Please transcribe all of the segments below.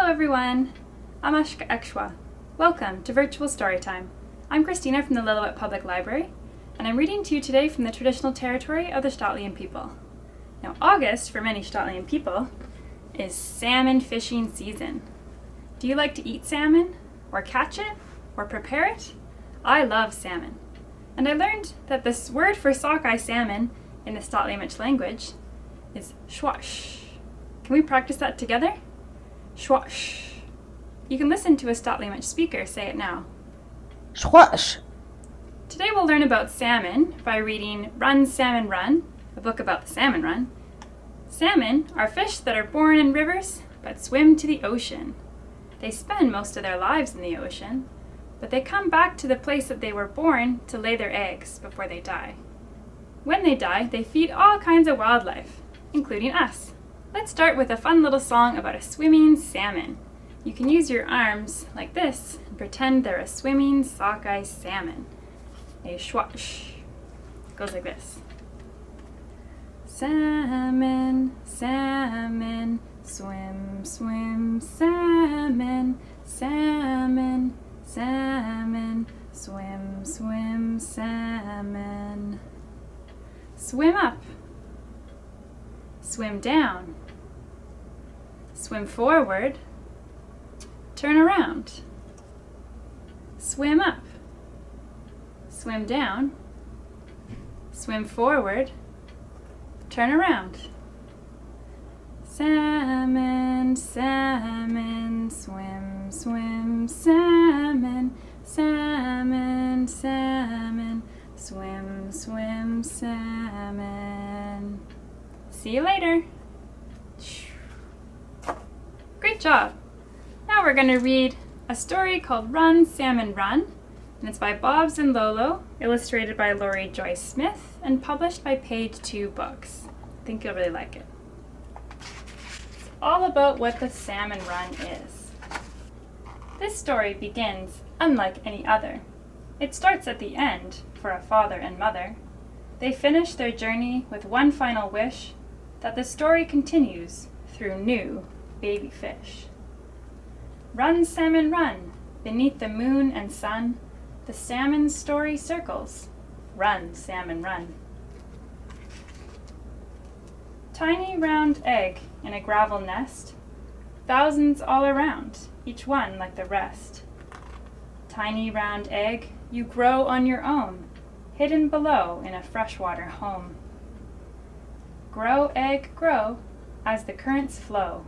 everyone, Amashka Ekshwa. Welcome to Virtual Storytime. I'm Christina from the Lillooet Public Library, and I'm reading to you today from the traditional territory of the Stotlian people. Now, August, for many Stotlian people, is salmon fishing season. Do you like to eat salmon, or catch it, or prepare it? I love salmon. And I learned that this word for sockeye salmon in the Stotliamish language is schwash. Can we practice that together? Schwash. You can listen to a Stotliamish speaker say it now. Schwash. Today we'll learn about salmon by reading Run, Salmon, Run, a book about the salmon run. Salmon are fish that are born in rivers but swim to the ocean. They spend most of their lives in the ocean, but they come back to the place that they were born to lay their eggs before they die. When they die, they feed all kinds of wildlife, including us. Let's start with a fun little song about a swimming salmon. You can use your arms like this and pretend they're a swimming sockeye salmon. A schwash. It goes like this. Salmon, salmon, swim, swim, salmon, salmon, salmon, swim, swim, salmon. Swim up. Swim down. Swim forward. Turn around. Swim up. Swim down. Swim forward. Turn around. Salmon, salmon, swim, swim, salmon, salmon, salmon, swim, swim, salmon. See you later. Great job. Now we're going to read a story called Run, Salmon, Run, and it's by Bobs and Lolo, illustrated by Laurie Joyce Smith, and published by Page 2 Books. I think you'll really like it. It's all about what the salmon run is. This story begins unlike any other. It starts at the end for a father and mother. They finish their journey with one final wish, that the story continues through new baby fish. Run, salmon, run, beneath the moon and sun, the salmon story circles. Run, salmon, run. Tiny round egg in a gravel nest, thousands all around, each one like the rest. Tiny round egg, you grow on your own, hidden below in a freshwater home. Grow, egg, grow, as the currents flow.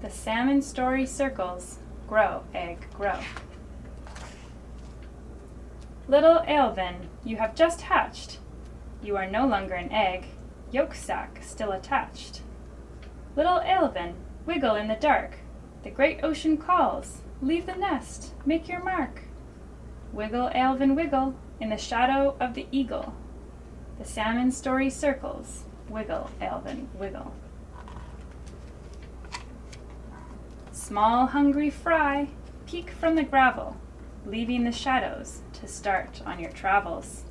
The salmon story circles. Grow, egg, grow. Little Alvin, you have just hatched. You are no longer an egg, yolk sac still attached. Little Alvin, wiggle in the dark. The great ocean calls. Leave the nest, make your mark. Wiggle, Alvin, wiggle, in the shadow of the eagle. The salmon story circles. Wiggle, Alvin, wiggle. Small hungry fry, peek from the gravel, leaving the shadows to start on your travels.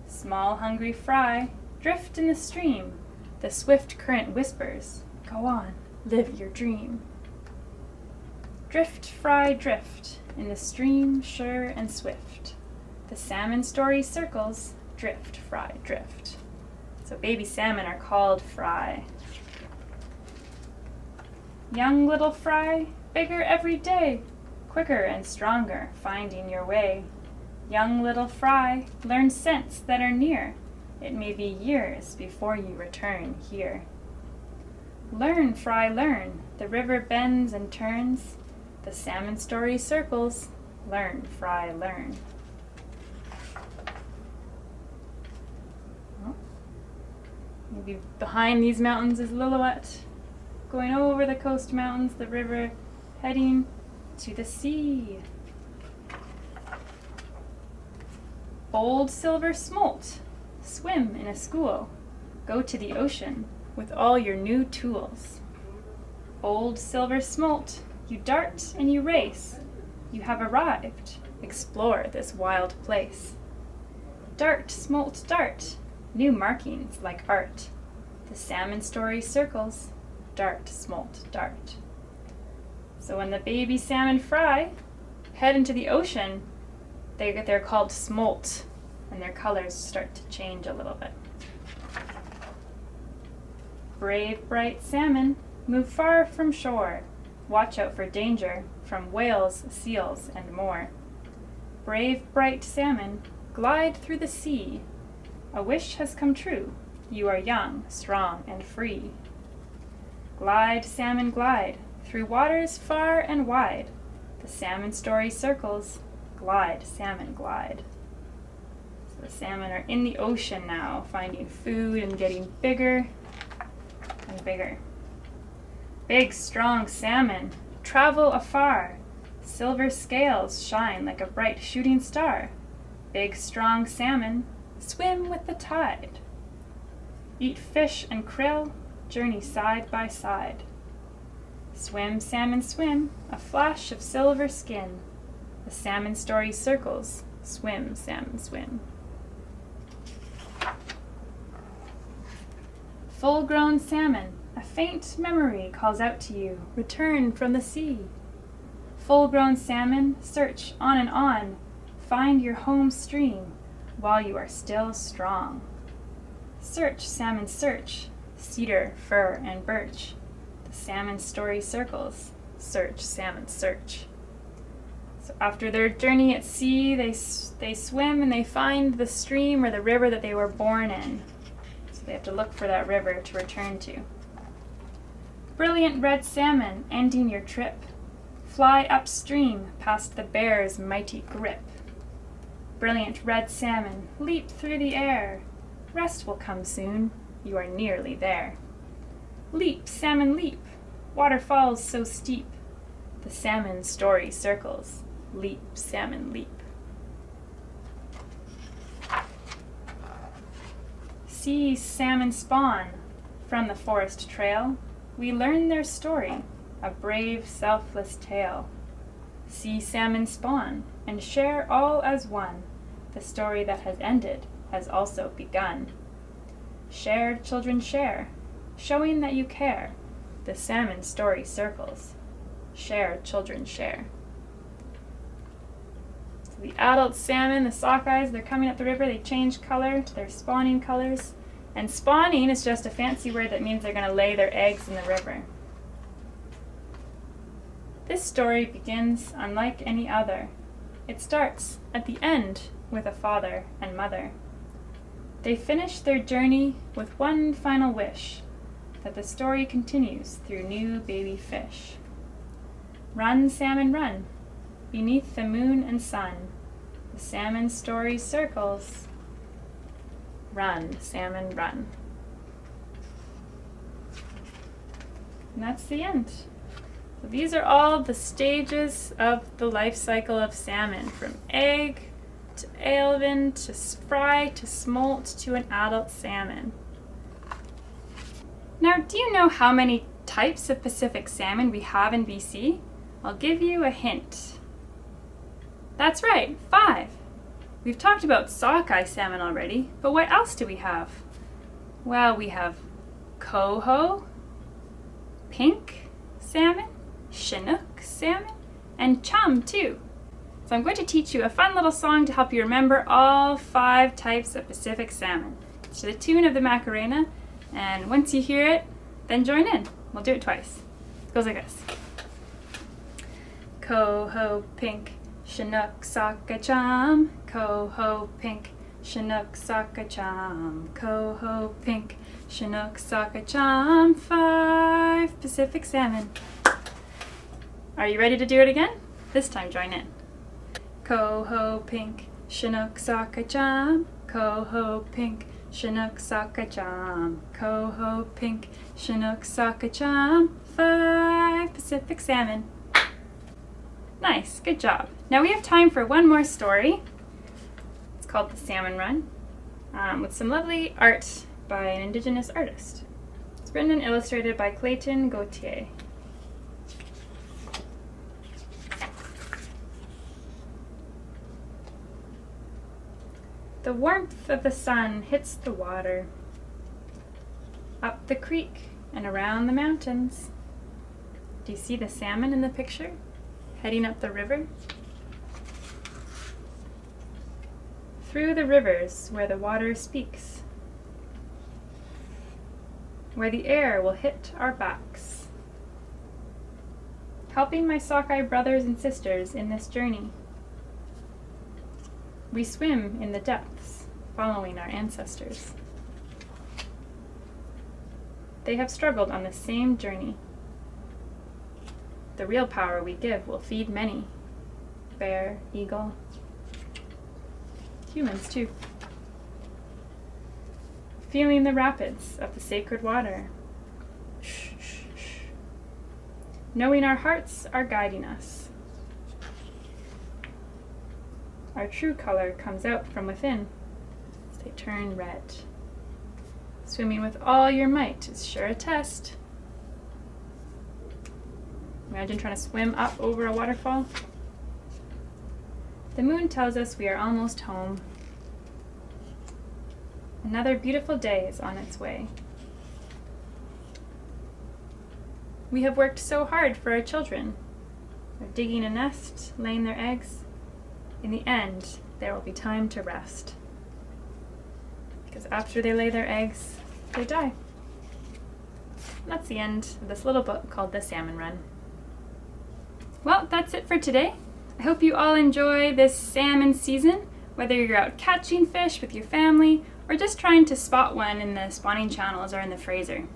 Small hungry fry, drift in the stream, the swift current whispers, go on, live your dream. Drift, fry, drift, in the stream sure and swift. The salmon story circles, drift, fry, drift. So baby salmon are called fry. Young little fry, bigger every day, quicker and stronger, finding your way. Young little fry, learn scents that are near. It may be years before you return here. Learn, fry, learn. The river bends and turns. The salmon story circles. Learn, fry, learn. Maybe behind these mountains is Lillooet, going over the coast mountains, the river, heading to the sea. Old silver smolt, swim in a school, go to the ocean with all your new tools. Old silver smolt, you dart and you race, you have arrived, explore this wild place. Dart, smolt, dart, new markings like art. The salmon story circles, dart, smolt, dart. So when the baby salmon fry, head into the ocean, they're called smolt, and their colors start to change a little bit. Brave, bright salmon, move far from shore. Watch out for danger from whales, seals, and more. Brave, bright salmon, glide through the sea. A wish has come true. You are young, strong, and free. Glide, salmon, glide, through waters far and wide. The salmon story circles. Glide, salmon, glide. So the salmon are in the ocean now, finding food and getting bigger and bigger. Big, strong salmon, travel afar. Silver scales shine like a bright shooting star. Big, strong salmon, swim with the tide. Eat fish and krill, journey side by side. Swim, salmon, swim, a flash of silver skin. The salmon story circles. Swim, salmon, swim. Full-grown salmon, a faint memory calls out to you. Return from the sea. Full-grown salmon, search on and on. Find your home stream while you are still strong. Search, salmon, search. Cedar, fir, and birch. The salmon story circles. Search, salmon, search. So after their journey at sea, they swim and they find the stream or the river that they were born in. So they have to look for that river to return to. Brilliant red salmon, ending your trip. Fly upstream past the bear's mighty grip. Brilliant red salmon, leap through the air. Rest will come soon, you are nearly there. Leap, salmon, leap, waterfalls so steep. The salmon story circles. Leap, salmon, leap. See salmon spawn from the forest trail. We learn their story, a brave, selfless tale. See salmon spawn and share all as one. The story that has ended has also begun. Share, children, share, showing that you care. The salmon story circles. Share, children, share. So the adult salmon, the sockeyes, they're coming up the river, they change color, they're spawning colors. And spawning is just a fancy word that means they're going to lay their eggs in the river. This story begins unlike any other. It starts at the end with a father and mother. They finish their journey with one final wish, that the story continues through new baby fish. Run, salmon, run, beneath the moon and sun. The salmon story circles. Run, salmon, run. And that's the end. So these are all the stages of the life cycle of salmon, from egg to alevin to fry to smolt to an adult salmon. Now, do you know how many types of Pacific salmon we have in BC? I'll give you a hint. That's right, 5. We've talked about sockeye salmon already, but what else do we have? Well, we have coho, pink salmon, Chinook salmon, and chum too. So I'm going to teach you a fun little song to help you remember all 5 types of Pacific salmon. It's to the tune of the Macarena, and once you hear it, then join in. We'll do it twice. It goes like this. Coho, pink, Chinook, sockeye, chum. Coho, pink, Chinook, sockeye, chum. Coho, pink, Chinook, sockeye, chum. 5 Pacific salmon. Are you ready to do it again? This time join in. Coho, pink, Chinook, sockeye, chum. Coho, pink, Chinook, sockeye, chum. Coho, pink, Chinook, sockeye, chum. 5 Pacific salmon. Nice, good job. Now we have time for one more story. It's called The Salmon Run, with some lovely art by an Indigenous artist. It's written and illustrated by Clayton Gauthier. The warmth of the sun hits the water, up the creek and around the mountains. Do you see the salmon in the picture, heading up the river? Through the rivers where the water speaks, where the air will hit our backs, helping my sockeye brothers and sisters in this journey. We swim in the depths, following our ancestors. They have struggled on the same journey. The real power we give will feed many. Bear, eagle, humans too. Feeling the rapids of the sacred water. Shh, shh, shh. Knowing our hearts are guiding us. Our true color comes out from within as they turn red. Swimming with all your might is sure a test. Imagine trying to swim up over a waterfall. The moon tells us we are almost home. Another beautiful day is on its way. We have worked so hard for our children. They're digging a nest, laying their eggs. In the end, there will be time to rest. Because after they lay their eggs, they die. And that's the end of this little book called The Salmon Run. Well, that's it for today. I hope you all enjoy this salmon season, whether you're out catching fish with your family or just trying to spot one in the spawning channels or in the Fraser.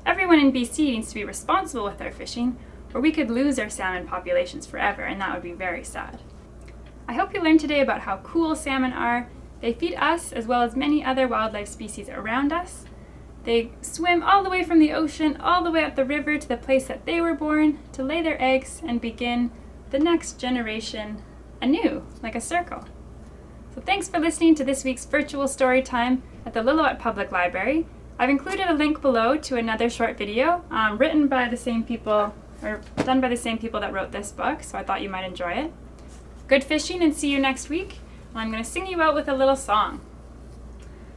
Everyone in BC needs to be responsible with their fishing, or we could lose our salmon populations forever, and that would be very sad. I hope you learned today about how cool salmon are. They feed us as well as many other wildlife species around us. They swim all the way from the ocean, all the way up the river to the place that they were born, to lay their eggs and begin the next generation anew, like a circle. So thanks for listening to this week's virtual story time at the Lillooet Public Library. I've included a link below to another short video written by the same people, or done by the same people that wrote this book, so I thought you might enjoy it. Good fishing, and see you next week. I'm going to sing you out with a little song.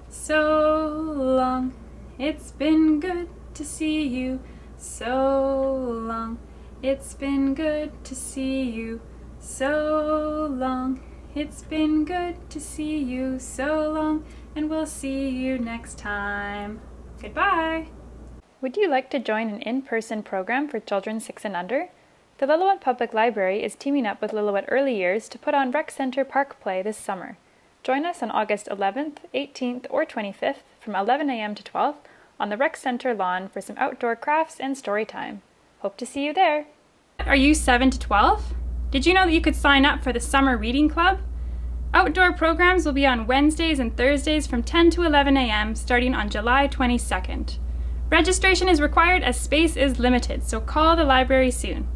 So long, it's been good to see you. So long, it's been good to see you. So long, it's been good to see you. So long, and we'll see you next time. Goodbye. Would you like to join an in-person program for children 6 and under? The Lillooet Public Library is teaming up with Lillooet Early Years to put on Rec Center Park Play this summer. Join us on August 11th, 18th, or 25th from 11 a.m. to 12 on the Rec Center lawn for some outdoor crafts and story time. Hope to see you there. Are you 7 to 12? Did you know that you could sign up for the Summer Reading Club? Outdoor programs will be on Wednesdays and Thursdays from 10 to 11 a.m. starting on July 22nd. Registration is required as space is limited, so call the library soon.